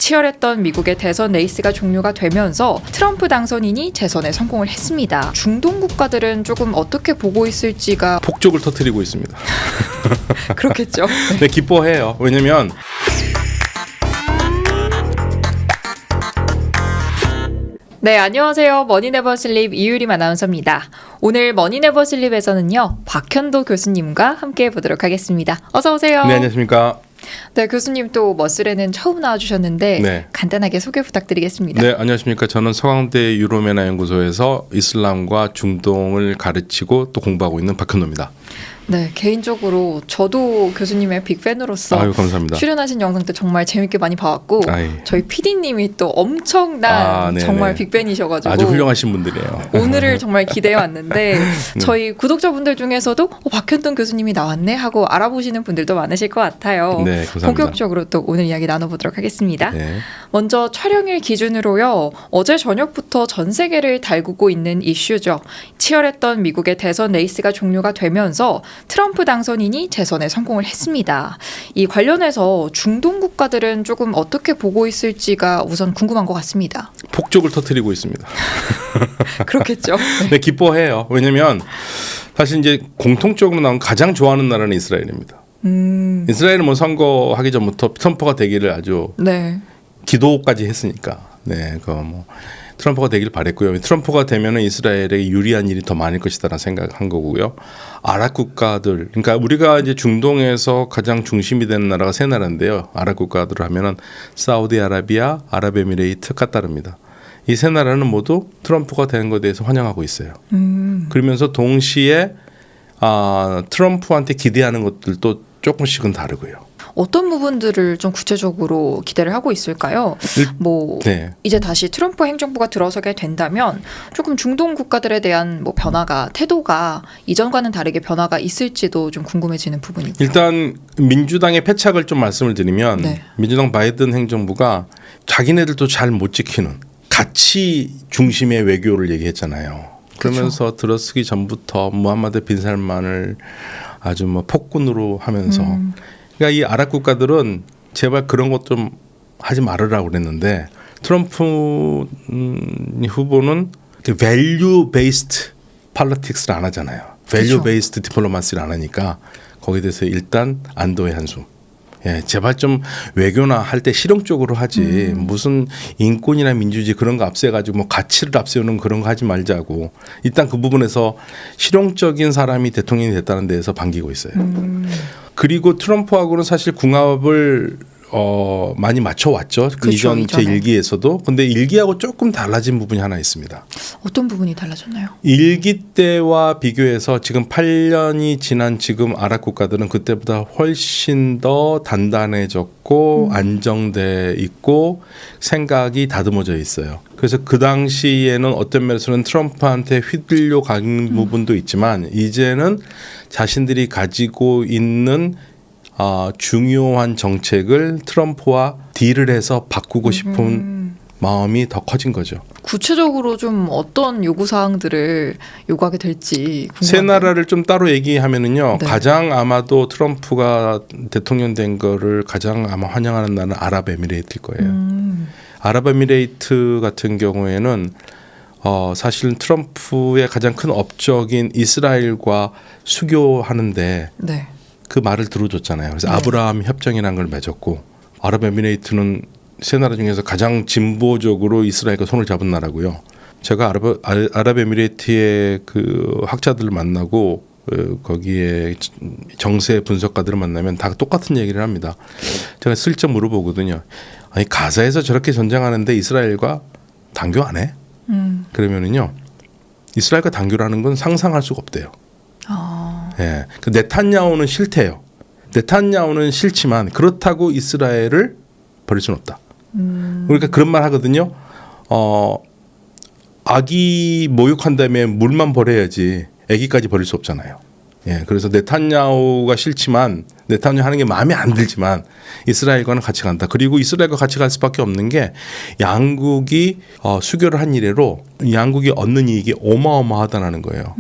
치열했던 미국의 대선 레이스가 종료가 되면서 트럼프 당선인이 재선에 성공을 했습니다. 중동 국가들은 조금 어떻게 보고 있을지가 폭죽을 터뜨리고 있습니다. 그렇겠죠. 네, 기뻐해요. 왜냐면 네, 안녕하세요. 머니네버슬립 이유림 아나운서입니다. 오늘 머니네버슬립에서는요, 박현도 교수님과 함께 해보도록 하겠습니다. 어서 오세요. 네, 안녕하십니까. 네, 교수님 또 머슬에는 처음 나와주셨는데 네. 간단하게 소개 부탁드리겠습니다. 네, 안녕하십니까. 저는 서강대 유로메나 연구소에서 이슬람과 중동을 가르치고 또 공부하고 있는 박현도입니다. 네, 개인적으로 저도 교수님의 빅팬으로서 아유, 감사합니다. 출연하신 영상 때 정말 재밌게 많이 봐왔고 저희 PD님이 또 엄청난 정말 빅팬이셔가지고 아주 훌륭하신 분들이에요. 오늘을 정말 기대해 왔는데 저희 구독자분들 중에서도 박현동 교수님이 나왔네 하고 알아보시는 분들도 많으실 것 같아요. 네, 감사합니다. 본격적으로 또 오늘 이야기 나눠보도록 하겠습니다. 네. 먼저 촬영일 기준으로요. 어제 저녁부터 전 세계를 달구고 있는 이슈죠. 치열했던 미국의 대선 레이스가 종료가 되면서 트럼프 당선인이 재선에 성공을 했습니다. 이 관련해서 중동 국가들은 조금 어떻게 보고 있을지가 우선 궁금한 것 같습니다. 폭죽을 터뜨리고 있습니다. 그렇겠죠. 네, 기뻐해요. 왜냐면 사실 이제 공통적으로 나온 가장 좋아하는 나라는 이스라엘입니다. 이스라엘은 뭐 선거하기 전부터 트럼프가 되기를 아주 기도까지 했으니까. 네, 그 뭐 트럼프가 되길 바랬고요. 트럼프가 되면은 이스라엘에 유리한 일이 더 많을 것이다라는 생각한 거고요. 아랍 국가들, 그러니까 우리가 이제 중동에서 가장 중심이 되는 나라가 세 나라인데요. 아랍 국가들 하면은 사우디아라비아, 아랍에미레이트, 카타르입니다. 이 세 나라는 모두 트럼프가 되는 것에 대해서 환영하고 있어요. 그러면서 동시에 트럼프한테 기대하는 것들도 조금씩은 다르고요. 어떤 부분들을 좀 구체적으로 기대를 하고 있을까요? 이제 다시 트럼프 행정부가 들어서게 된다면 조금 중동 국가들에 대한 뭐 변화가 태도가 이전과는 다르게 변화가 있을지도 좀 궁금해지는 부분이고요. 일단 민주당의 패착을 좀 말씀을 드리면 민주당 바이든 행정부가 자기네들도 잘 못 지키는 가치 중심의 외교를 얘기했잖아요. 그러면서 들어서기 전부터 무함마드 빈 살만을 아주 뭐 폭군으로 하면서 그러니까 이 아랍 국가들은 제발 그런 것 좀 하지 말으라고 그랬는데 트럼프 후보는 value based politics를 안 하잖아요. value based diplomacy를 안 하니까 거기에 대해서 일단 안도의 한숨. 예, 제발 좀 외교나 할 때 실용적으로 하지 무슨 인권이나 민주주의 그런 거 앞세가지고 뭐 가치를 앞세우는 그런 거 하지 말자고 일단 그 부분에서 실용적인 사람이 대통령이 됐다는 데에서 반기고 있어요. 그리고 트럼프하고는 사실 궁합을 많이 맞춰왔죠. 이전 제1기에서도. 근데 1기하고 조금 달라진 부분이 하나 있습니다. 어떤 부분이 달라졌나요? 1기 때와 비교해서 지금 8년이 지난 지금 아랍 국가들은 그때보다 훨씬 더 단단해졌고 안정돼 있고 생각이 다듬어져 있어요. 그래서 그 당시에는 어떤 면에서는 트럼프한테 휘둘려 간 부분도 있지만 이제는 자신들이 가지고 있는 중요한 정책을 트럼프와 딜을 해서 바꾸고 싶은 마음이 더 커진 거죠. 구체적으로 좀 어떤 요구사항들을 요구하게 될지 궁금한데요. 세 나라를 좀 따로 얘기하면은요. 가장 아마도 트럼프가 대통령 된 거를 가장 아마 환영하는 나라는 아랍에미레이트일 거예요. 아랍에미레이트 같은 경우에는 사실은 트럼프의 가장 큰 업적인 이스라엘과 수교하는데 그 말을 들어줬잖아요. 그래서 아브라함 협정이라는 걸 맺었고 아랍에미레이트는 세 나라 중에서 가장 진보적으로 이스라엘과 손을 잡은 나라고요. 제가 아랍에미레이트의 그 학자들을 만나고 거기에 정세 분석가들을 만나면 다 똑같은 얘기를 합니다. 제가 슬쩍 물어보거든요. 아니 가자에서 저렇게 전쟁하는데 이스라엘과 단교 안 해? 그러면은요 이스라엘과 단교를 하는 건 상상할 수가 없대요. 예, 그 네탄야후는 싫대요. 네탄야후는 싫지만 그렇다고 이스라엘을 버릴 수는 없다. 그러니까 그런 말 하거든요. 아기 모욕한 다음에 물만 버려야지 아기까지 버릴 수 없잖아요. 예, 그래서 네탄야후가 싫지만 네탄야후 하는 게 마음에 안 들지만 이스라엘과는 같이 간다. 그리고 이스라엘과 같이 갈 수밖에 없는 게 양국이 수교를 한 이래로 양국이 얻는 이익이 어마어마하다는 거예요.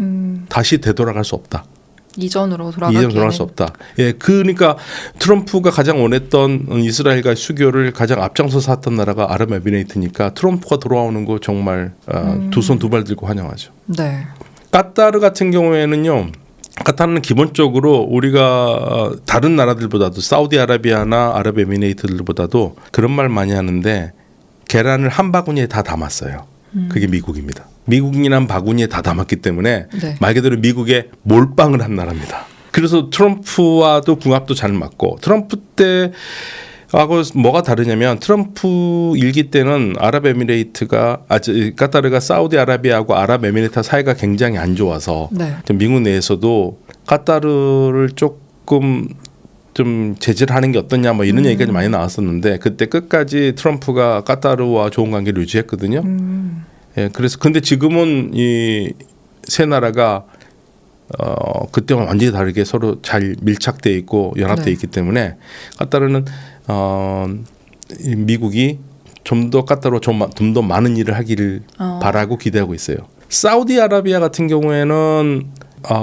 다시 되돌아갈 수 없다. 이전으로 돌아갈 수 없다. 예, 그러니까 트럼프가 가장 원했던 이스라엘과의 수교를 가장 앞장서서 했던 나라가 아랍에미레이트니까 트럼프가 돌아오는 거 정말 두 손 두 발 들고 환영하죠. 네. 카타르 같은 경우에는요. 카타르는 기본적으로 우리가 다른 나라들보다도 사우디아라비아나 아랍에미레이트들보다도 그런 말 많이 하는데 계란을 한 바구니에 다 담았어요. 그게 미국입니다. 미국이란 바구니에 다 담았기 때문에 네. 말 그대로 미국에 몰빵을 한 나라입니다. 그래서 트럼프와도 궁합도 잘 맞고 트럼프 때하고 뭐가 다르냐면 트럼프 일기 때는 카타르가 사우디아라비아하고 아랍에미레이트 사이가 굉장히 안 좋아서 네. 미국 내에서도 카타르를 조금 좀 제재를 하는 게 어떠냐 뭐 이런 얘기가 많이 나왔었는데 그때 끝까지 트럼프가 카타르와 좋은 관계를 유지했거든요. 예, 그래서 근데 지금은 이 세 나라가 그때와 완전히 다르게 서로 잘 밀착돼 있고 연합돼 네. 있기 때문에 카타르는 이 미국이 좀 더 카타르와 좀 더 많은 일을 하기를 바라고 기대하고 있어요. 사우디아라비아 같은 경우에는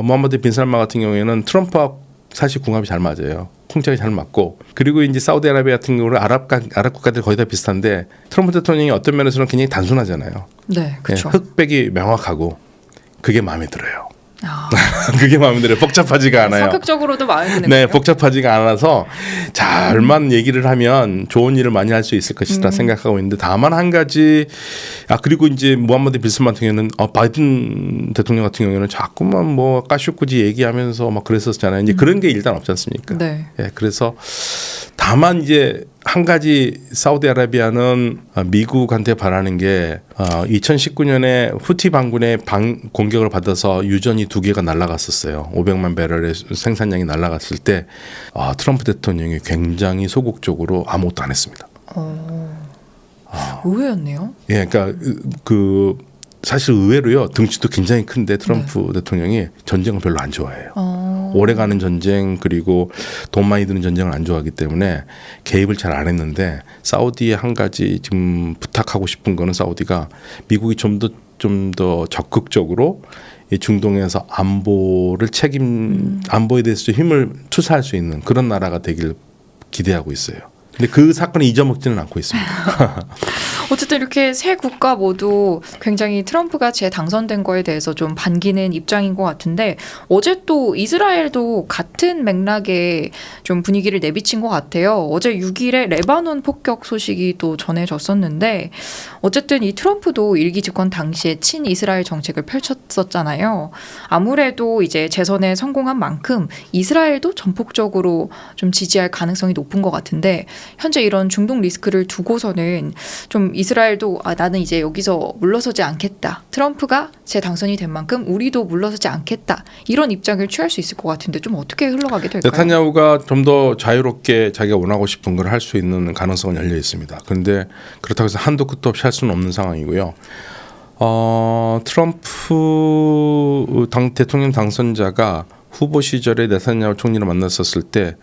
모하메드 빈 살만 같은 경우에는 트럼프와 사실 궁합이 잘 맞아요. 쿵짝이 잘 맞고 그리고 이제 사우디아라비아 같은 경우는 아랍 국가들 거의 다 비슷한데 트럼프 대통령이 어떤 면에서는 굉장히 단순하잖아요. 네, 그렇죠. 예, 흑백이 명확하고 그게 마음에 들어요. 그게 마음에 들어요. 복잡하지가 않아요. 성격적으로도 마음에 드는 네, 거예요? 복잡하지가 않아서 잘만 얘기를 하면 좋은 일을 많이 할 수 있을 것이다 생각하고 있는데 다만 한 가지 그리고 이제 무함마드 빌스만 같은 경우는 바이든 대통령 같은 경우에는 자꾸만 뭐 까쇼꾸지 얘기하면서 막 그랬었잖아요. 이제 그런 게 일단 없지 않습니까? 네. 예, 그래서 다만 이제 한 가지 사우디아라비아는 미국한테 바라는 게 2019년에 후티 반군의 공격을 받아서 유전이 2개가 날아갔었어요. 500만 배럴의 생산량이 날아갔을 때 트럼프 대통령이 굉장히 소극적으로 아무것도 안 했습니다. 의외였네요. 예, 그러니까 사실 의외로요 등치도 굉장히 큰데 트럼프 대통령이 전쟁을 별로 안 좋아해요. 오래가는 전쟁 그리고 돈 많이 드는 전쟁을 안 좋아하기 때문에 개입을 잘 안 했는데 사우디에 한 가지 지금 부탁하고 싶은 거는 사우디가 미국이 좀 더 적극적으로 이 중동에서 안보에 대해서 힘을 투사할 수 있는 그런 나라가 되길 기대하고 있어요. 근데 그 사건이 잊어먹지는 않고 있습니다. 어쨌든 이렇게 세 국가 모두 굉장히 트럼프가 재당선된 거에 대해서 좀 반기는 입장인 것 같은데 어제 또 이스라엘도 같은 맥락에 좀 분위기를 내비친 것 같아요. 어제 6일에 레바논 폭격 소식이 또 전해졌었는데 어쨌든 이 트럼프도 일기 집권 당시에 친이스라엘 정책을 펼쳤었잖아요. 아무래도 이제 재선에 성공한 만큼 이스라엘도 전폭적으로 좀 지지할 가능성이 높은 것 같은데 현재 이런 중동 리스크를 두고서는 좀 이스라엘도 나는 이제 여기서 물러서지 않겠다. 트럼프가 재당선이 된 만큼 우리도 물러서지 않겠다. 이런 입장을 취할 수 있을 것 같은데 좀 어떻게 흘러가게 될까요? 네타냐후가 좀 더 자유롭게 자기가 원하고 싶은 걸 할 수 있는 가능성은 열려 있습니다. 그런데 그렇다고 해서 한도 끝도 없이 할 수는 없는 상황이고요. 트럼프 대통령 당선자가 후보 시절에 네타냐후 총리를 만났었을 때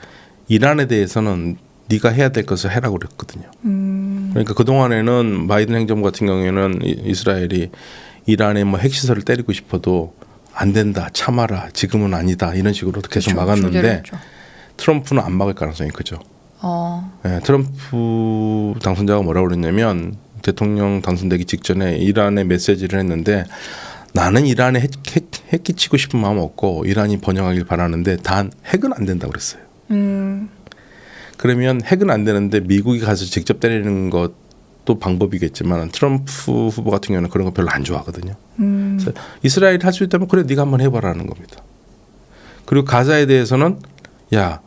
이란에 대해서는 네가 해야 될 것을 해라고 그랬거든요. 그러니까 그동안에는 바이든 행정부 같은 경우에는 이스라엘이 이란의 뭐 핵시설을 때리고 싶어도 안 된다, 참아라, 지금은 아니다 이런 식으로 계속 그렇죠. 막았는데 트럼프는 안 막을 가능성이 크죠. 네, 트럼프 당선자가 뭐라고 그랬냐면 대통령 당선되기 직전에 이란에 메시지를 했는데 나는 이란에 핵 끼치고 싶은 마음 없고 이란이 번영하길 바라는데 단 핵은 안 된다고 그랬어요. 그러면 핵은 안 되는데 미국이 가서 직접 때리는 것도 방법이겠지만 트럼프 후보 같은 경우는 그런 거 별로 안 좋아하거든요. 그래서 이스라엘이 할 수 있다면 그래 네가 한번 해봐라는 겁니다. 그리고 가자에 대해서는 야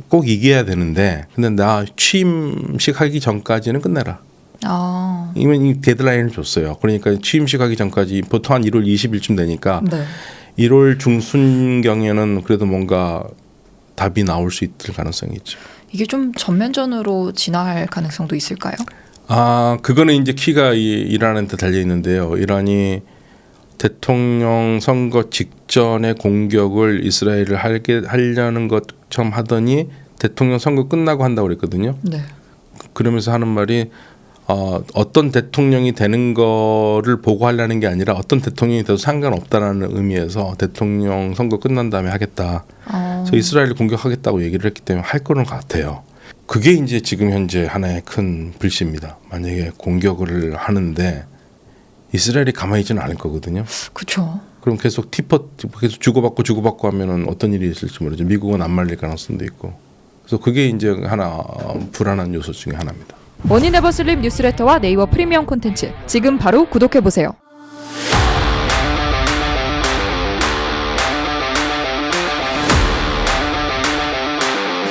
꼭 이겨야 되는데 근데 나 취임식 하기 전까지는 끝내라. 이미 이 데드라인을 줬어요. 그러니까 취임식 하기 전까지 보통 한 1월 20일쯤 되니까 네. 1월 중순경에는 그래도 뭔가 답이 나올 수 있을 가능성이 있죠. 이게 좀 전면전으로 진화할 가능성도 있을까요? 그거는 이제 키가 이란한테 달려 있는데요. 이란이 대통령 선거 직전에 공격을 이스라엘을 하려는 것처럼 하더니 대통령 선거 끝나고 한다고 그랬거든요. 네. 그러면서 하는 말이 어떤 대통령이 되는 거를 보고하려는 게 아니라 어떤 대통령이 돼도 상관없다라는 의미에서 대통령 선거 끝난 다음에 하겠다. 그래서 이스라엘을 공격하겠다고 얘기를 했기 때문에 할 거는 같아요. 그게 이제 지금 현재 하나의 큰 불씨입니다. 만약에 공격을 하는데 이스라엘이 가만히 있지는 않을 거거든요. 그렇죠. 그럼 계속 계속 주고받고 하면은 어떤 일이 있을지 모르죠. 미국은 안 말릴 가능성도 있고. 그래서 그게 이제 하나 불안한 요소 중에 하나입니다. 머니네버슬립 뉴스레터와 네이버 프리미엄 콘텐츠 지금 바로 구독해 보세요.